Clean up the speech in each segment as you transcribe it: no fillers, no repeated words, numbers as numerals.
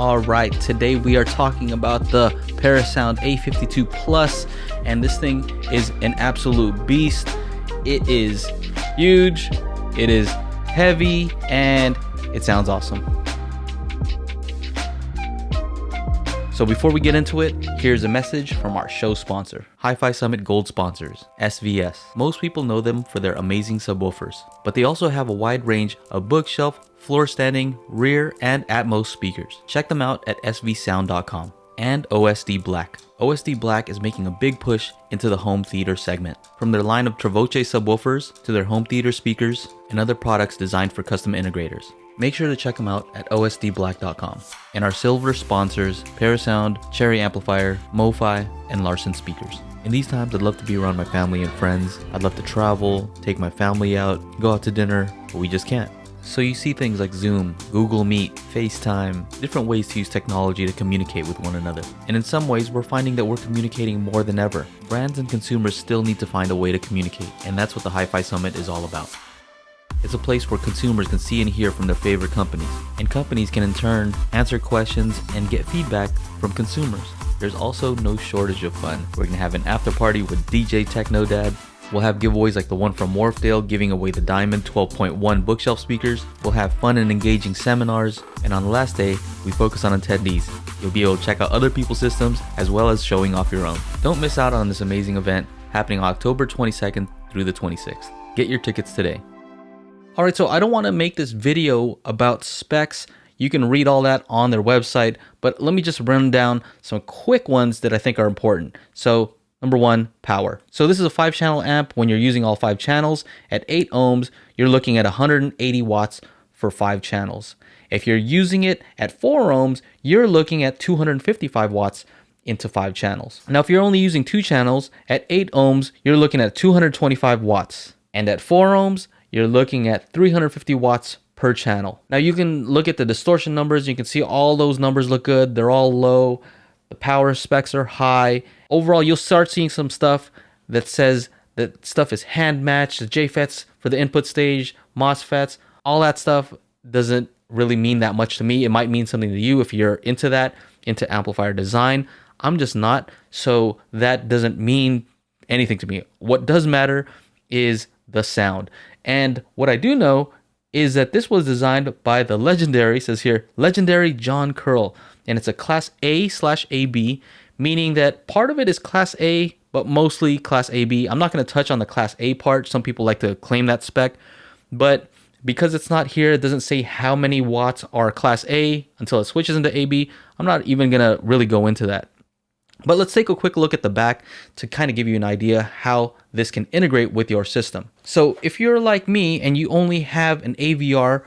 All right, today we are talking about the Parasound A52 Plus, and this thing is an absolute beast. It is huge, it is heavy, and it sounds awesome. So before we get into it, here's a message from our show sponsor, Hi-Fi Summit Gold sponsors, SVS. Most people know them for their amazing subwoofers, but they also have a wide range of bookshelf, floor standing, rear, and Atmos speakers. Check them out at svsound.com. And OSD Black. OSD Black is making a big push into the home theater segment. From their line of Travoce subwoofers to their home theater speakers and other products designed for custom integrators. Make sure to check them out at osdblack.com. And our silver sponsors, Parasound, Cherry Amplifier, MoFi, and Larson Speakers. In these times, I'd love to be around my family and friends. I'd love to travel, take my family out, go out to dinner, but we just can't. So you see things like Zoom, Google Meet, FaceTime, different ways to use technology to communicate with one another. And in some ways, we're finding that we're communicating more than ever. Brands and consumers still need to find a way to communicate, and that's what the Hi-Fi Summit is all about. It's a place where consumers can see and hear from their favorite companies, and companies can in turn answer questions and get feedback from consumers. There's also no shortage of fun. We're going to have an after party with DJ Techno Dad. We'll have giveaways like the one from Morphdale giving away the Diamond 12.1 bookshelf speakers. We'll have fun and engaging seminars. And on the last day, we focus on attendees. You'll be able to check out other people's systems as well as showing off your own. Don't miss out on this amazing event happening October 22nd through the 26th. Get your tickets today. All right, so I don't want to make this video about specs. You can read all that on their website, but let me just run down some quick ones that I think are important. So number one, power. So this is a 5-channel amp. When you're using all 5 channels at 8 ohms, you're looking at 180 watts for 5 channels. If you're using it at 4 ohms, you're looking at 255 watts into 5 channels. Now, if you're only using 2 channels at 8 ohms, you're looking at 225 watts. And at 4 ohms, you're looking at 350 watts per channel. Now you can look at the distortion numbers. You can see all those numbers look good. They're all low. The power specs are high. Overall, you'll start seeing some stuff that says that stuff is hand matched. The JFETs for the input stage, MOSFETs, all that stuff doesn't really mean that much to me. It might mean something to you if you're into that, into amplifier design. I'm just not, so that doesn't mean anything to me. What does matter is the sound. And what I do know is that this was designed by the legendary, says here, legendary John Curl. And it's a Class A/AB, meaning that part of it is Class A, but mostly Class AB. I'm not going to touch on the Class A part. Some people like to claim that spec. But because it's not here, it doesn't say how many watts are Class A until it switches into AB. I'm not even going to really go into that. But let's take a quick look at the back to kind of give you an idea how this can integrate with your system. So if you're like me and you only have an AVR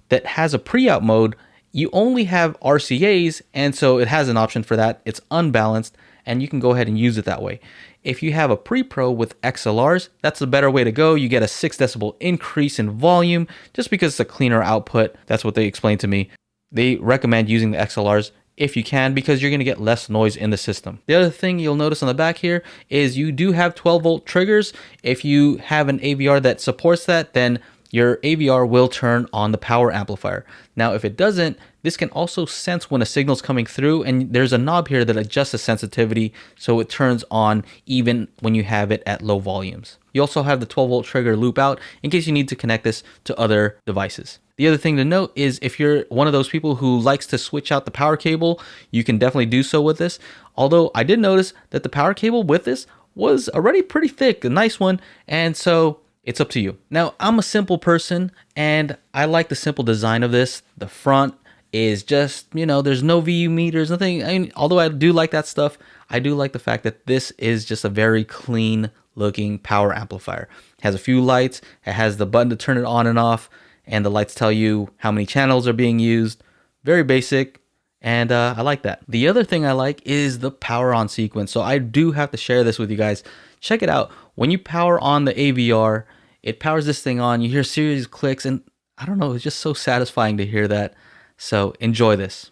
that has a pre-out mode, you only have RCAs, and so it has an option for that. It's unbalanced, and you can go ahead and use it that way. If you have a pre-pro with XLRs, that's a better way to go. You get a 6 decibel increase in volume just because it's a cleaner output. That's what they explained to me. They recommend using the XLRs if you can, because you're going to get less noise in the system. The other thing you'll notice on the back here is you do have 12 volt triggers. If you have an AVR that supports that, then your AVR will turn on the power amplifier. Now, if it doesn't, this can also sense when a signal's coming through, and there's a knob here that adjusts the sensitivity so it turns on even when you have it at low volumes. You also have the 12 volt trigger loop out in case you need to connect this to other devices. The other thing to note is if you're one of those people who likes to switch out the power cable, you can definitely do so with this. Although I did notice that the power cable with this was already pretty thick, a nice one, and so it's up to you. Now, I'm a simple person, and I like the simple design of this. The front is just, there's no VU meters, nothing. I mean, although I do like that stuff, I do like the fact that this is just a very clean looking power amplifier. It has a few lights, it has the button to turn it on and off, and the lights tell you how many channels are being used. Very basic, and I like that. The other thing I like is the power on sequence. So I do have to share this with you guys. Check it out. When you power on the AVR, it powers this thing on. You hear a series of clicks, and I don't know, it's just so satisfying to hear that. So enjoy this.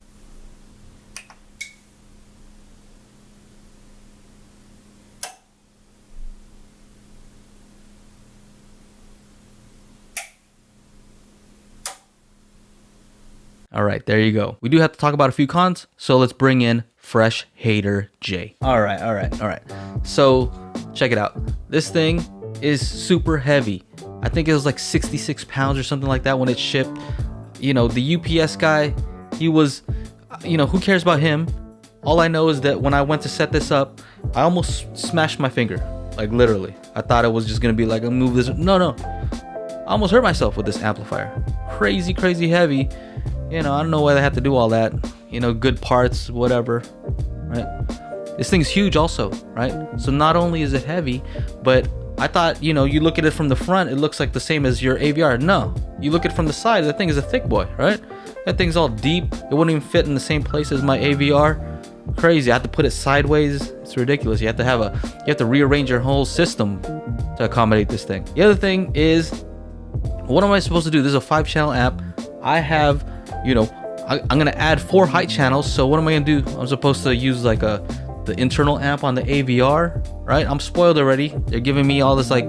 All right, there you go. We do have to talk about a few cons, so let's bring in Fresh Hater J. All right. So check it out. This thing is super heavy. I think it was like 66 pounds or something like that when it shipped. You know, the UPS guy, he was, you know, who cares about him? All I know is that when I went to set this up, I almost smashed my finger, like literally. I thought it was just gonna be like, I'll move this. No. I almost hurt myself with this amplifier. Crazy heavy. You know, I don't know why they have to do all that. You know, good parts, whatever, right? This thing's huge also, right? So not only is it heavy, but I thought, you know, you look at it from the front, it looks like the same as your AVR. No, you look at it from the side, that thing is a thick boy, right? That thing's all deep. It wouldn't even fit in the same place as my AVR. Crazy. I have to put it sideways. It's ridiculous. You have to rearrange your whole system to accommodate this thing. The other thing is, what am I supposed to do? This is a 5-channel amp. I have, you know, I'm gonna add 4 height channels. So what am I gonna do? I'm supposed to use like the internal amp on the AVR, right? I'm spoiled already. They're giving me all this like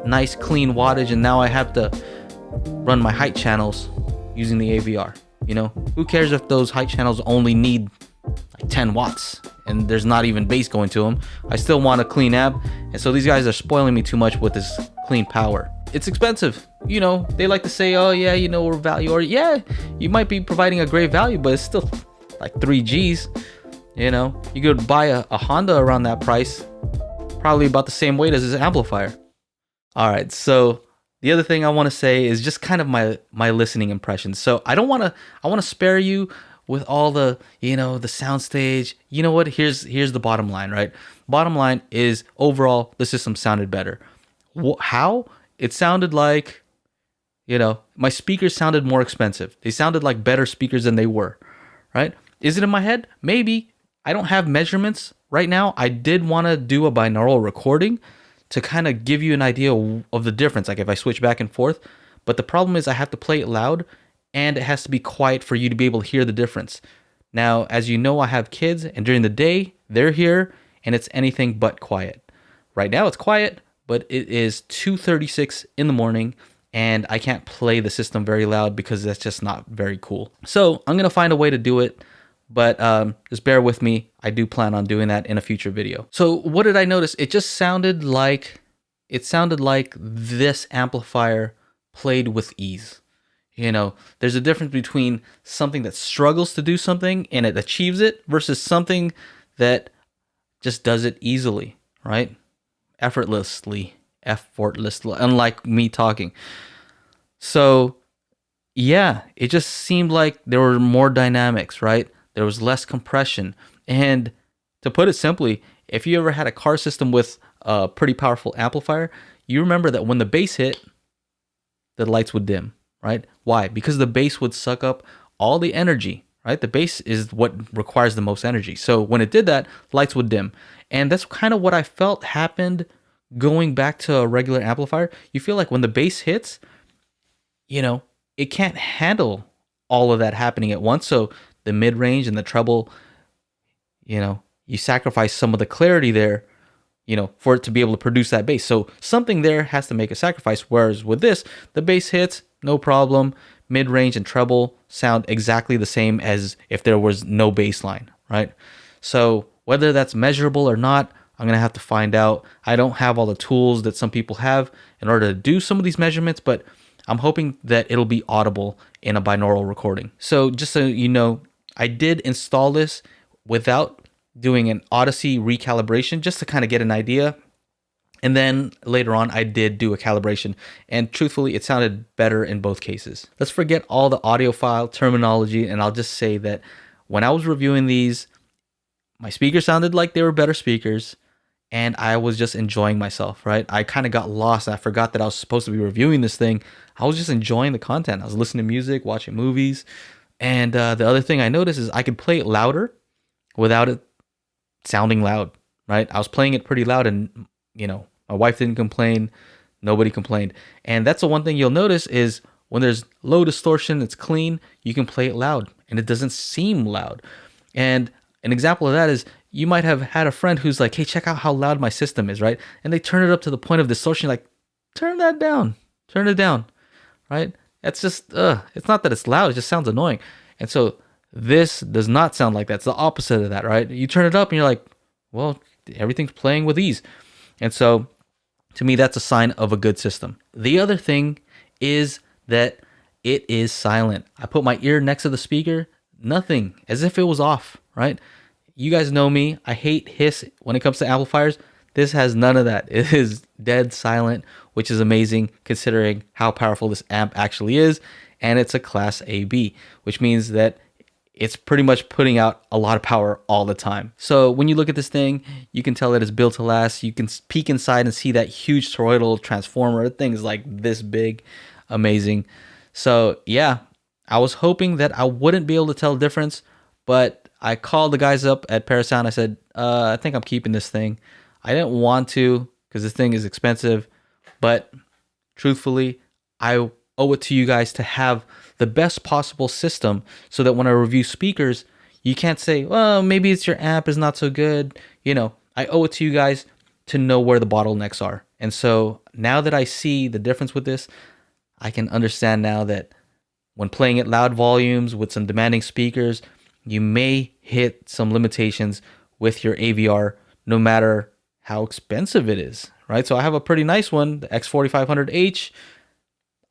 nice clean wattage, and now I have to run my height channels using the AVR. You know, who cares if those height channels only need like 10 watts and there's not even bass going to them? I still want a clean amp, and so these guys are spoiling me too much with this clean power. It's expensive. You know, they like to say, oh yeah, you know, we're value, or yeah, you might be providing a great value, but it's still like 3 G's. You know, you could buy a Honda around that price, probably about the same weight as this amplifier. All right, so the other thing I want to say is just kind of my listening impressions. So I want to spare you with all the, you know, the soundstage. You know what? Here's the bottom line, right? Bottom line is overall the system sounded better. How? It sounded like, you know, my speakers sounded more expensive. They sounded like better speakers than they were, right? Is it in my head? Maybe. I don't have measurements right now. I did want to do a binaural recording to kind of give you an idea of the difference, like if I switch back and forth. But the problem is I have to play it loud, and it has to be quiet for you to be able to hear the difference. Now, as you know, I have kids, and during the day, they're here, and it's anything but quiet. Right now, it's quiet, but it is 2:36 in the morning, and I can't play the system very loud because that's just not very cool. So I'm going to find a way to do it, but just bear with me. I do plan on doing that in a future video. So what did I notice? It just sounded like this amplifier played with ease. You know, there's a difference between something that struggles to do something and it achieves it versus something that just does it easily, right? Effortlessly, unlike me talking. So yeah, it just seemed like there were more dynamics, right? There was less compression. And to put it simply, if you ever had a car system with a pretty powerful amplifier, you remember that when the bass hit, the lights would dim, right? Why? Because the bass would suck up all the energy, right? The bass is what requires the most energy. So when it did that, lights would dim. And that's kind of what I felt happened going back to a regular amplifier. You feel like when the bass hits, you know, it can't handle all of that happening at once. So the mid-range and the treble, you know, you sacrifice some of the clarity there, you know, for it to be able to produce that bass. So something there has to make a sacrifice. Whereas with this, the bass hits, no problem. Mid-range and treble sound exactly the same as if there was no bass line, right? So whether that's measurable or not, I'm going to have to find out. I don't have all the tools that some people have in order to do some of these measurements, but I'm hoping that it'll be audible in a binaural recording. So just so you know, I did install this without doing an Odyssey recalibration just to kind of get an idea. And then later on, I did do a calibration. And truthfully, it sounded better in both cases. Let's forget all the audiophile terminology. And I'll just say that when I was reviewing these, my speakers sounded like they were better speakers. And I was just enjoying myself, right? I kind of got lost. I forgot that I was supposed to be reviewing this thing. I was just enjoying the content. I was listening to music, watching movies. And the other thing I noticed is I could play it louder without it sounding loud, right? I was playing it pretty loud, and, you know, my wife didn't complain. Nobody complained. And that's the one thing you'll notice is when there's low distortion, it's clean, you can play it loud and it doesn't seem loud. And an example of that is you might have had a friend who's like, hey, check out how loud my system is, right? And they turn it up to the point of distortion, like, turn that down, turn it down, right? That's just, it's not that it's loud, it just sounds annoying. And so this does not sound like that. It's the opposite of that, right? You turn it up and you're like, well, everything's playing with ease. And so to me, that's a sign of a good system. The other thing is that it is silent. I put my ear next to the speaker, nothing, as if it was off, right? You guys know me. I hate hiss when it comes to amplifiers. This has none of that. It is dead silent, which is amazing considering how powerful this amp actually is. And it's a Class AB, which means that it's pretty much putting out a lot of power all the time. So when you look at this thing, you can tell that it's built to last. You can peek inside and see that huge toroidal transformer. The thing's like this big. Amazing. So yeah, I was hoping that I wouldn't be able to tell the difference, but I called the guys up at Parasound. I said, I think I'm keeping this thing. I didn't want to because this thing is expensive, but truthfully, I owe it to you guys to have the best possible system so that when I review speakers, you can't say, well, maybe it's your amp is not so good. You know, I owe it to you guys to know where the bottlenecks are. And so now that I see the difference with this, I can understand now that when playing at loud volumes with some demanding speakers, you may hit some limitations with your AVR, no matter how expensive it is, right? So I have a pretty nice one, the X4500H.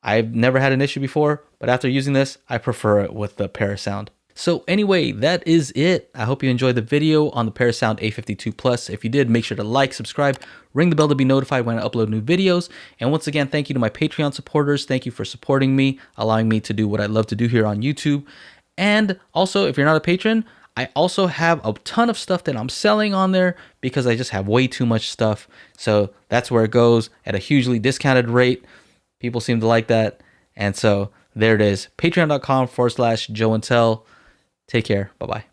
I've never had an issue before, but after using this, I prefer it with the Parasound. So anyway, that is it. I hope you enjoyed the video on the Parasound A52 Plus. If you did, make sure to like, subscribe, ring the bell to be notified when I upload new videos. And once again, thank you to my Patreon supporters. Thank you for supporting me, allowing me to do what I love to do here on YouTube. And also, if you're not a patron, I also have a ton of stuff that I'm selling on there because I just have way too much stuff. So that's where it goes at a hugely discounted rate. People seem to like that. And so there it is. Patreon.com/Joe and Tell. Take care. Bye-bye.